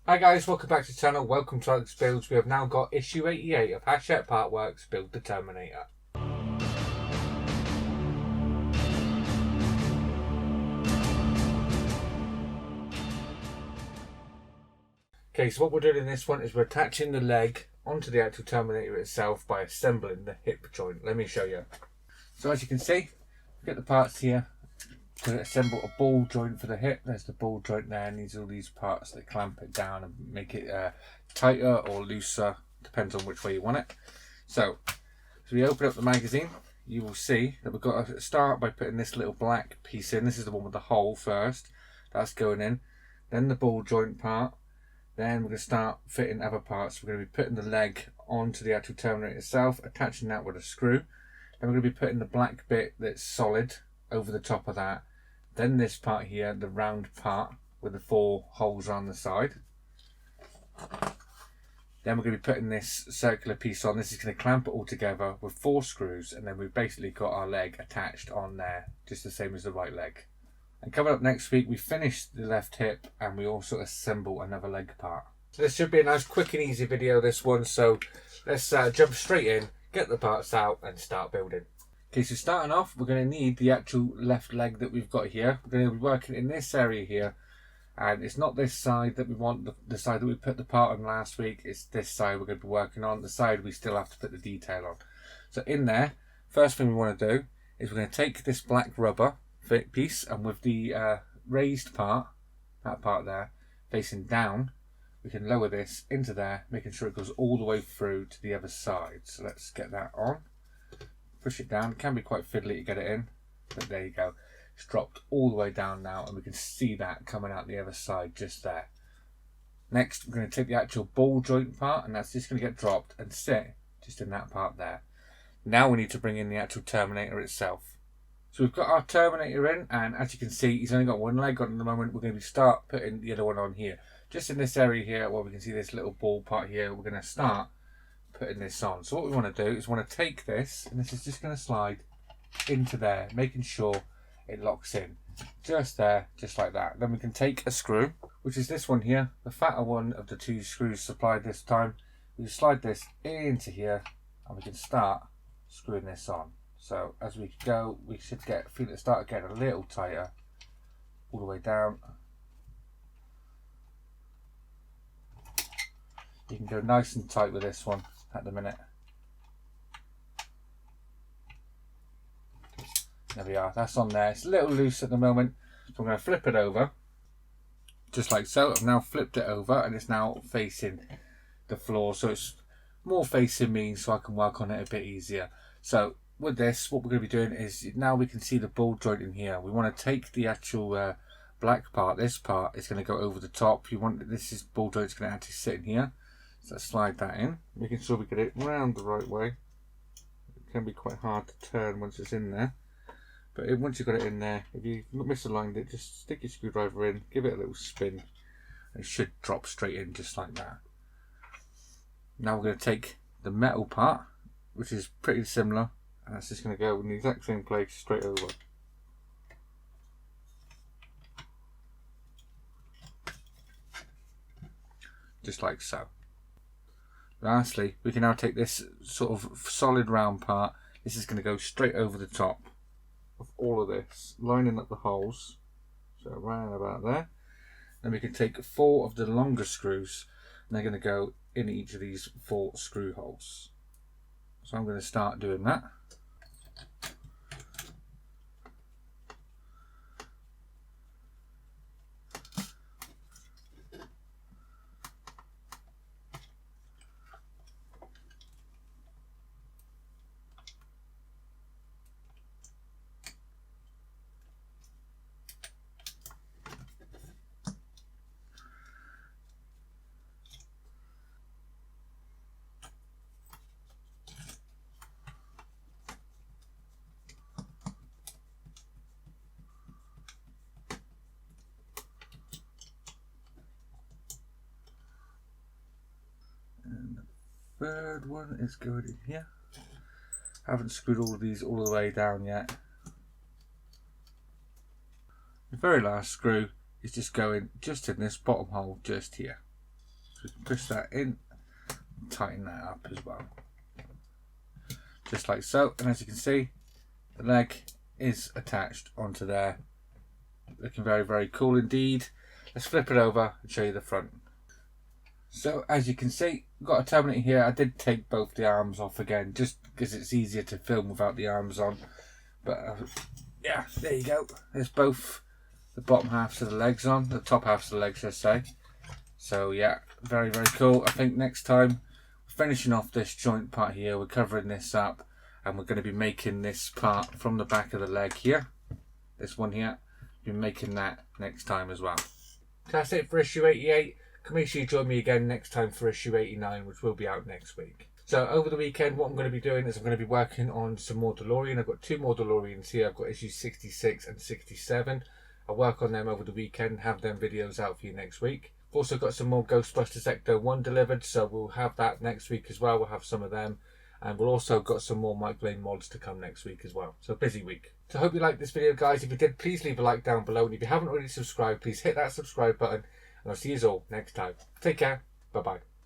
Hi guys, welcome back to the channel. Welcome to Alex Builds. We have now got issue 88 of Hachette Partworks Build the Terminator. Okay, so what we're doing in this one is we're attaching the leg onto the actual Terminator itself by assembling the hip joint. Let me show you. So as you can see, we get the parts here to assemble a ball joint for the hip. There's the ball joint there, and these are all these parts that clamp it down and make it tighter or looser, depends on which way you want it. So we open up the magazine, you will see that we've got to start by putting this little black piece in. This is the one with the hole first, that's going in, then the ball joint part, then we're going to start fitting other parts. We're going to be putting the leg onto the actual Terminator itself, attaching that with a screw. Then we're going to be putting the black bit that's solid over the top of that. Then this part here, the round part with the 4 holes on the side. Then we're going to be putting this circular piece on. This is going to clamp it all together with 4 screws, and then we've basically got our leg attached on there, just the same as the right leg. And coming up next week, we finish the left hip and we also assemble another leg part. So this should be a nice quick and easy video, this one. So let's jump straight in, get the parts out and start building. Okay, so starting off, we're going to need the actual left leg that we've got here. We're going to be working in this area here. And it's not this side that we want, the side that we put the part on last week. It's this side we're going to be working on. The side we still have to put the detail on. So in there, first thing we want to do is we're going to take this black rubber piece, and with the raised part, that part there, facing down, we can lower this into there, making sure it goes all the way through to the other side. So let's get that on. Push it down. It can be quite fiddly to get it in, but there you go. It's dropped all the way down now, and we can see that coming out the other side just there. Next, we're going to take the actual ball joint part, and that's just going to get dropped and sit just in that part there. Now we need to bring in the actual Terminator itself. So we've got our Terminator in, and as you can see, he's only got one leg on at the moment. We're going to start putting the other one on here. Just in this area here, where we can see this little ball part here, we're going to start putting this on. So what we want to do is we want to take this, and this is just going to slide into there, making sure it locks in. Just there, just like that. Then we can take a screw, which is this one here, the fatter one of the 2 screws supplied this time. We slide this into here, and we can start screwing this on. So as we go, we should feel it start getting a little tighter all the way down. You can go nice and tight with this one at the minute. There we are, that's on there. It's a little loose at the moment, so I'm going to flip it over, just like so. I've now flipped it over, and it's now facing the floor, so it's more facing me, so I can work on it a bit easier. So with this, what we're going to be doing is, now we can see the ball joint in here. We want to take the actual black part. This part is going to go over the top. This is ball joint's going to actually sit in here. So let's slide that in, making sure we get it round the right way. It can be quite hard to turn once it's in there, but once you've got it in there, if you misaligned it, just stick your screwdriver in, give it a little spin, and it should drop straight in just like that. Now we're going to take the metal part, which is pretty similar, and that's just going to go in the exact same place straight over. Just like so. Lastly, we can now take this sort of solid round part. This is going to go straight over the top of all of this, lining up the holes. So around about there. Then we can take 4 of the longer screws, and they're going to go in each of these 4 screw holes. So I'm going to start doing that. Third one is going in here. Haven't screwed all of these all the way down yet. The very last screw is just going just in this bottom hole just here. So we can push that in, and tighten that up as well. Just like so. And as you can see, the leg is attached onto there. Looking very, very cool indeed. Let's flip it over and show you the front. So as you can see, I've got a Terminator here. I did take both the arms off again, just because it's easier to film without the arms on. But yeah, there you go. There's both the bottom halves of the legs on, the top halves of the legs, let's say. So yeah, very, very cool. I think next time, finishing off this joint part here, we're covering this up, and we're going to be making this part from the back of the leg here. This one here. Be making that next time as well. That's it for issue 88. Make sure you join me again next time for issue 89, which will be out next week. So over the weekend, what I'm going to be doing is I'm going to be working on some more DeLorean. I've got 2 more DeLoreans here. I've got issues 66 and 67. I'll work on them over the weekend, have them videos out for you next week. I've also got some more Ghostbusters Ecto 1 delivered, so we'll have that next week as well. We'll have some of them. And we'll also got some more Mike Blaine mods to come next week as well. So busy week. So I hope you liked this video, guys. If you did, please leave a like down below. And if you haven't already subscribed, please hit that subscribe button. And I'll see you all next time. Take care. Bye-bye.